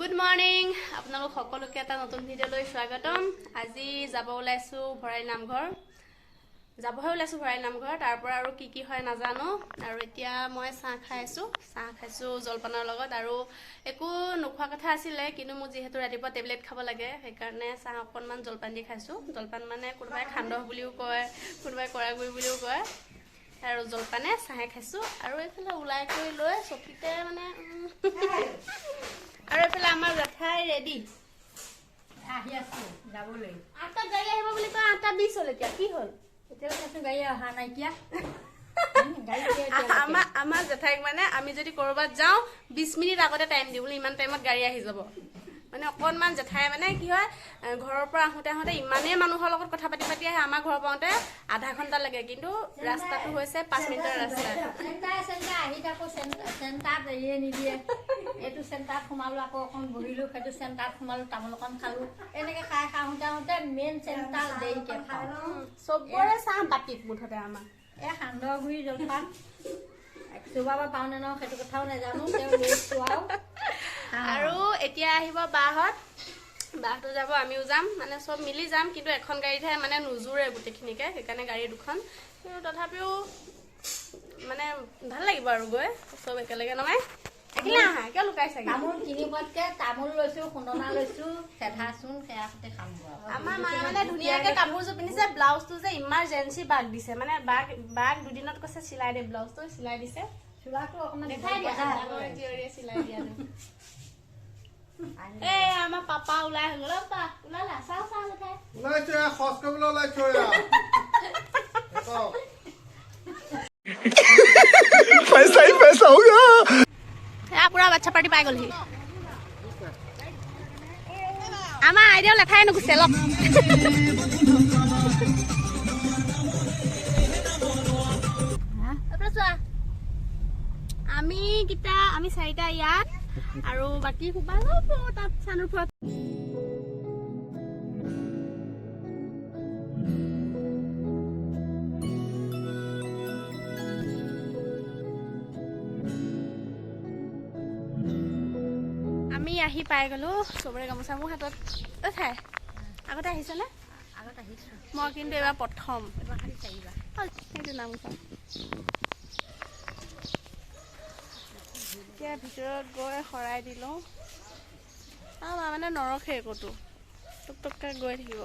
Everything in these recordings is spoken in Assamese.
Good morning. আপোনালোক সকলোকে এটা নতুন ভিডিঅ'লৈ স্বাগতম। আজি যাব ওলাইছো ভৰাই নামঘৰ। যাবহে ওলাইছো ভৰাই নামঘৰ। তাৰ পৰা আৰু কি কি হয় নাজানো। আৰু এতিয়া মই চাহ খাইছো জলপানৰ লগত আৰু একো নোখোৱা কথা আছিলে কিন্তু মই যেহেতু ৰাতিপুৱা টেবলেট খাব লাগে সেইকাৰণে চাহ অকণমান জলপান দি খাইছো। জলপান মানে কোনোবাই খান্দহ বুলিও কয়, কোনোবাই কৰাগুৰি বুলিও কয়। আৰু জলপানে চাহে খাইছো আৰু এইফালে ওলাই কৰি লৈ চকীতে মানে আৰু এইফালে আমাৰ জেঠাই ৰেডি আহি আছো যাবলৈ 8টা গাড়ী আহিব বুলি কয় 8:20 হ'ল এতিয়া কি হ'ল এতিয়া কৈছো গাড়ী অহা নাইকিয়া আমাৰ জেঠাইক মানে আমি যদি কৰবাত যাওঁ 20 মিনিট আগতে টাইম দিওঁ বুলি ইমান টাইমত গাড়ী আহি যাব মানে অকণমান জেঠাই মানে কি হয় ঘৰৰ পৰা আহোঁতে ইমানেই মানুহৰ লগত কথা পাতি আহে আমাৰ ঘৰ পাওঁতে আধা ঘণ্টা লাগে কিন্তু ৰাস্তাটো হৈছে 5 মিনিটৰ ৰাস্তা চেণ্টাৰ আহি থাকো চেণ্টাৰত এৰিয়ে নিদিয়ে এইটো চেণ্টাৰত সোমালো আকৌ অকণ বহিলো সেইটো চেণ্টাৰত সোমালো তামোল অকণ খালো এনেকে খাই আহোঁতে মেইন চেণ্টাৰ দেৰিকে খাওঁ চবৰে চাহ বাতিত মুঠতে আমাৰ এই সান্দহগুৰি জলপান চুবাব পাওঁ নে ন সেইটো কথাও নাজানো তেওঁ লৈছো আৰু এতিয়া আহিব বাহঁতো যাব আমিও যাম মানে চব মিলি যাম কিন্তু এখন গাড়ীতহে মানে নুজুৰে গোটেইখিনিকে সেইকাৰণে গাড়ী দুখন কিন্তু তথাপিও মানে ভাল লাগিব আৰু গৈ চব একেলগে নমাই একেলে আহা কিয় লুকাইছে তামোল কিনিবতকে তামোল লৈছো খুন্দনা লৈছো চেধাচোন সেয়া সতে খাম আমাৰ মায়ে মানে ধুনীয়াকে কাপোৰযোৰ পিন্ধিছে ব্লাউজটো যে ইমাৰ্জেঞ্চি বাক দিছে মানে বাক দুদিনত কৈছে চিলাই দে ব্লাউজটো চিলাই দিছে চোলাটো অকণমান দেখাই দিয়া জীয়ৰীয়ে চিলাই দিয়া এই আমাৰ পাপা ওলাই গ'ল ওলালা চাহ উঠাই ওলাইছো খৰচ কৰিবলৈ ওলাইছো पैसा ही पैसा होगा পুৰা বাচ্চা পাৰ্টি পাই গ'লহি আমাৰ আইডিয়াও লেঠাই নুগুছে লওক আমি 4টা ইয়াত আৰু বাকী সোপা ল'ব তাত চানুৰপুৰত আমি আহি পাই গ'লো চবৰে গামোচা মোৰ হাতত ঠাই আগতে আহিছেনে আগত আহিছো মই কিন্তু এবাৰ প্ৰথম এবাৰ খালি চাৰিবা সেইটো নামঘৰ এতিয়া ভিতৰত গৈ শৰাই দিলোঁ মানে নৰখে ক'তো টুকটুককৈ গৈ থাকিব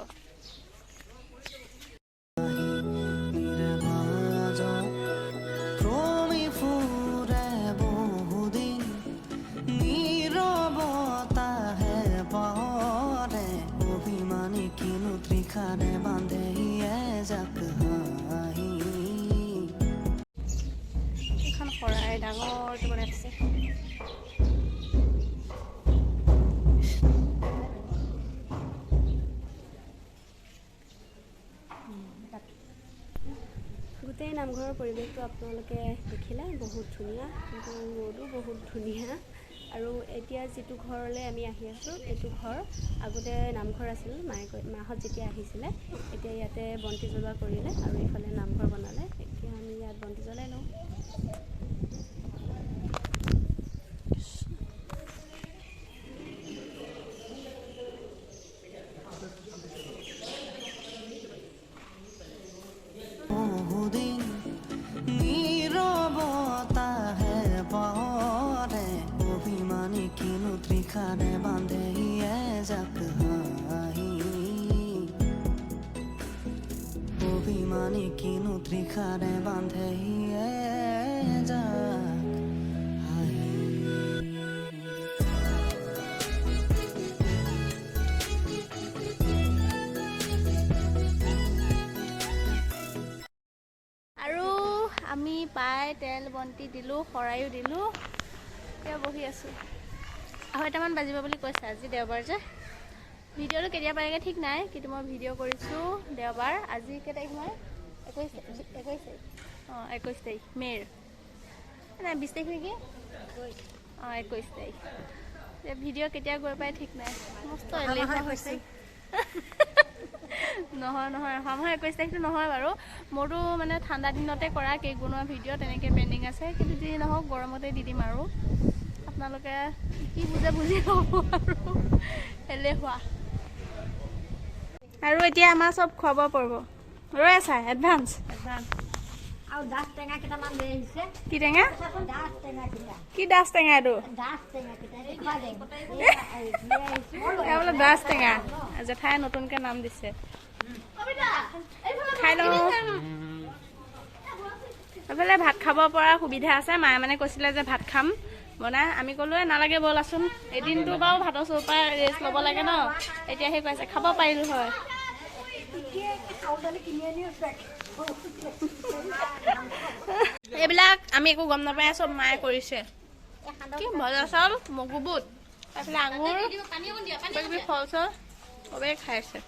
এখন শৰাই ডাঙৰকৈ বনাই দিছে গোটেই নামঘৰৰ পৰিৱেশটো আপোনালোকে দেখিলে বহুত ধুনীয়া কিন্তু ৰ'দো বহুত ধুনীয়া আৰু এতিয়া যিটো ঘৰলৈ আমি আহি আছোঁ এইটো ঘৰ আগতে নামঘৰ আছিল মাহঁত যেতিয়া আহিছিলে এতিয়া ইয়াতে বন্তি জ্বলোৱা কৰিলে আৰু এইফালে নামঘৰ বনালে এতিয়া আমি ইয়াত বন্তি জ্বলাই লওঁ ত্ৰিখাৰে বান্ধে আৰু আমি পাই তেল বন্তি দিলোঁ শৰাইও দিলোঁ এতিয়া বহি আছোঁ 2:30মান বাজিব বুলি কৈছে আজি দেওবাৰ যে ভিডিঅ'টো কেতিয়া পাৰেগৈ ঠিক নাই কিন্তু মই ভিডিঅ' কৰিছোঁ দেওবাৰ আজি কেই তাৰিখ মই 21 তাৰিখ মে'ৰ নাই 20 তাৰিখ নেকি 21 তাৰিখ ভিডিঅ' কেতিয়া গৈ পাই ঠিক নাই মস্ত এলেহুৱা হৈছে নহয় অহা মাহৰ 21 তাৰিখটো নহয় বাৰু মোৰতো মানে ঠাণ্ডা দিনতে কৰা কেক বনোৱা ভিডিঅ' তেনেকৈ পেণ্ডিং আছে কিন্তু যি নহওক গৰমতে দি দিম আৰু আপোনালোকে কি বুজে বুজি ল'ব আৰু এলেহুৱা। আৰু এতিয়া আমাৰ চব খুৱাব পাৰিব ৰৈ আছা এডভান্স। আৰু ডাঠ টেঙা কেইটামান লৈ আহিছে। কি টেঙা? ডাঠ টেঙা কেইটা। কি ডাচ টেঙা এইটো? ডাঠ টেঙা কেইটা দেখুৱা দে। বোলে ডাচ টেঙা জেঠাই নতুনকৈ নাম দিছে। খাই লওঁ। এইফালে ভাত খাব পৰা সুবিধা আছে। মায়ে মানে কৈছিলে যে ভাত খাম বনাই, আমি ক'লোৱে নালাগে ব'লাচোন, এদিনটো বাৰু ভাতৰ চৌপাৰ ৰেষ্ট ল'ব লাগে ন। এতিয়া সেই কৈছে খাব পাৰিলোঁ হয়। এইবিলাক আমি একো গম নাপাই, চব মায়ে কৰিছে। কি ভজা চাউল, মগু বুট, এইফালে আঙুৰ, কিবা কিবি ফল চল চবেই খাইছে।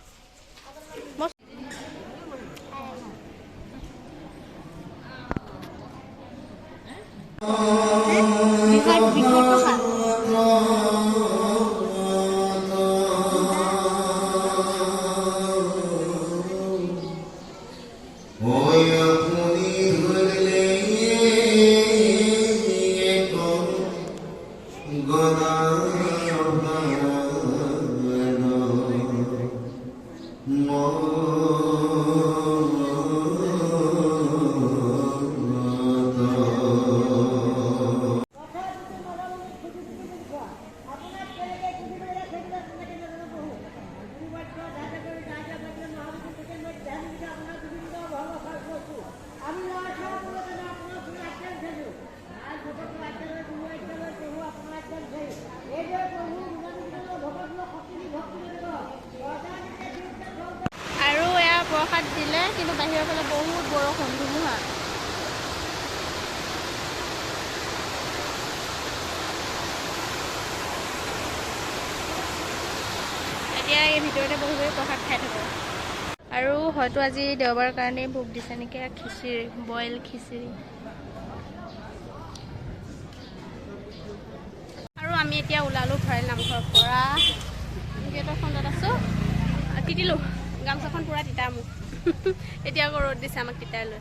আৰু এয়া প্ৰসাদ দিলে, কিন্তু বাহিৰৰ ফালে বহুত বৰষুণ ধুমুহা। এতিয়া এই ভিতৰতে বহি বহি প্ৰসাদ খাই থাকোঁ। আৰু হয়তো আজি দেওবাৰ কাৰণেই ভোক দিছে নেকি, খিচিৰি, বইল খিচিৰি। আৰু আমি এতিয়া ওলালোঁ ভৰাইল নামঘৰৰ পৰা। গেটৰ ফ্ৰণ্টত আছোঁ, তিতিলোঁ গামোচাখন পূৰা তিতা মোক। এতিয়া আকৌ ৰ'দ দিছে, আমাক তিতাই লৈ।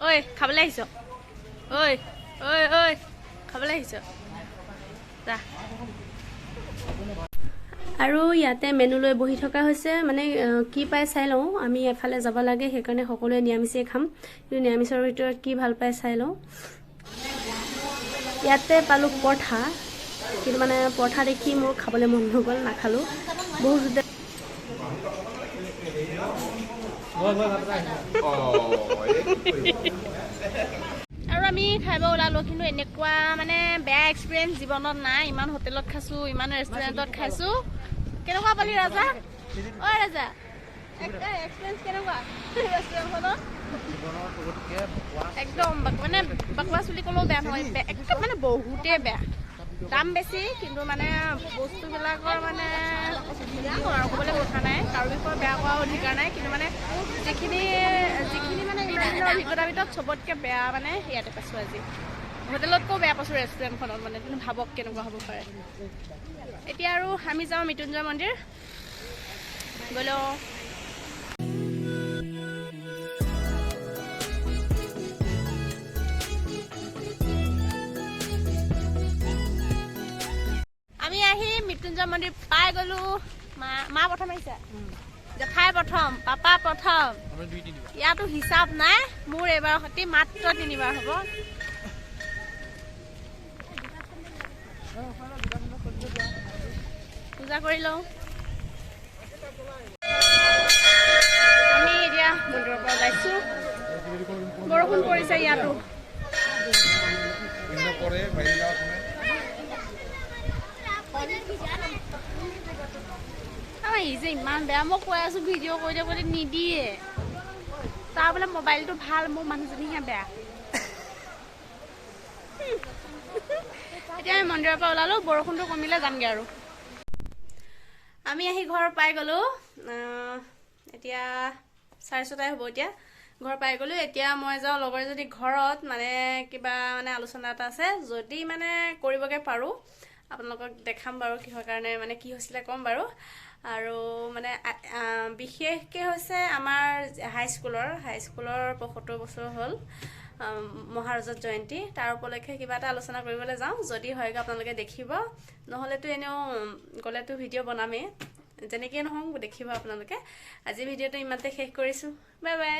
ঐ খাবলৈ আহিছ? ঐ ঐ ঐ খাবলৈ আহিছ? যা। আৰু ইয়াতে মেনু লৈ বহি থকা হৈছে, মানে কি পাই চাই লওঁ। আমি এফালে যাব লাগে, সেইকাৰণে সকলোৱে নিৰামিষেই খাম, কিন্তু নিৰামিষৰ ভিতৰত কি ভাল পাই চাই লওঁ। ইয়াতে পালোঁ পৰঠা, কিন্তু মানে পৰঠা দেখি মোৰ খাবলৈ মন নগ'ল, নাখালোঁ। বহুত আৰু আমি খাব ওলালোঁ, কিন্তু এনেকুৱা মানে বেয়া এক্সপিৰিয়েঞ্চ জীৱনত নাই। ইমান হোটেলত খাইছোঁ, ইমান ৰেষ্টুৰেণ্টত খাইছোঁ। কেনেকুৱা পালি ৰাজা? ঐ ৰাজা, এক্সপিৰিয়েঞ্চ কেনেকুৱা ৰেষ্টুৰেণ্টখনত? একদম মানে বাকৱাচ বুলি ক'লেও বেয়া নহয়, একদম মানে বহুতেই বেয়া। দাম বেছি, কিন্তু মানে বস্তুবিলাকৰ মানে আৰু ক'বলৈ কথা নাই, কাৰো বিষয়ে বেয়া কৰাৰ অধিকাৰ নাই। কিন্তু মানে যিখিনি মানে বিভিন্ন অভিজ্ঞতাৰ ভিতৰত চবতকৈ বেয়া মানে ইয়াতে পাইছোঁ আজি। হোটেলতকৈও বেয়া পাইছোঁ ৰেষ্টুৰেণ্টখনত, মানে কিন্তু ভাবক কেনেকুৱা হ'ব পাৰে। এতিয়া আৰু আমি যাওঁ মৃত্যুঞ্জয় মন্দিৰ, গৈ লওঁ। আমি আহি মৃত্যুঞ্জয় মন্দিৰ পাই গ'লোঁ। মা প্ৰথম আহিছে, জেঠাই প্ৰথম, পাপা প্ৰথম। ইয়াতো হিচাপ নাই, মোৰ এইবাৰৰ সৈতে মাত্ৰ 3বাৰ হ'ব। পূজা কৰি লওঁ। আমি এতিয়া মন্দিৰৰ পৰা ওলাইছোঁ, বৰষুণ পৰিছে ইয়াতো। ই যে ইমান বেয়া, মই কৈ আছোঁ ভিডিঅ' কৰি দিবলৈ নিদিয়ে। তাৰ বোলে মোবাইলটো ভাল, মোৰ মানুহজনীহে বেয়া। এতিয়া আমি মন্দিৰৰ পৰা ওলালোঁ, বৰষুণটো কমিলে যামগৈ আৰু। আমি আহি ঘৰ পাই গ'লোঁ, এতিয়া 6:30 হ'ব। এতিয়া ঘৰ পাই গ'লোঁ। এতিয়া মই যাওঁ লগৰ যদি ঘৰত, মানে কিবা মানে আলোচনা এটা আছে, যদি মানে কৰিবগৈ পাৰোঁ আপোনালোকক দেখাম বাৰু, কিহৰ কাৰণে মানে কি হৈছিলে ক'ম বাৰু। আৰু মানে বিশেষকৈ হৈছে আমাৰ হাইস্কুলৰ 75 বছৰ হ'ল। মহাৰাজত জয়ন্তী তাৰ উপলক্ষে কিবা এটা আলোচনা কৰিবলৈ যাওঁ যদি হয়গৈ আপোনালোকে দেখিব নহ'লেতো এনেও গ'লেতো ভিডিঅ' বনামেই যেনেকৈ নহওক দেখিব আপোনালোকে আজি ভিডিঅ'টো ইমানতে শেষ কৰিছোঁ বাই বাই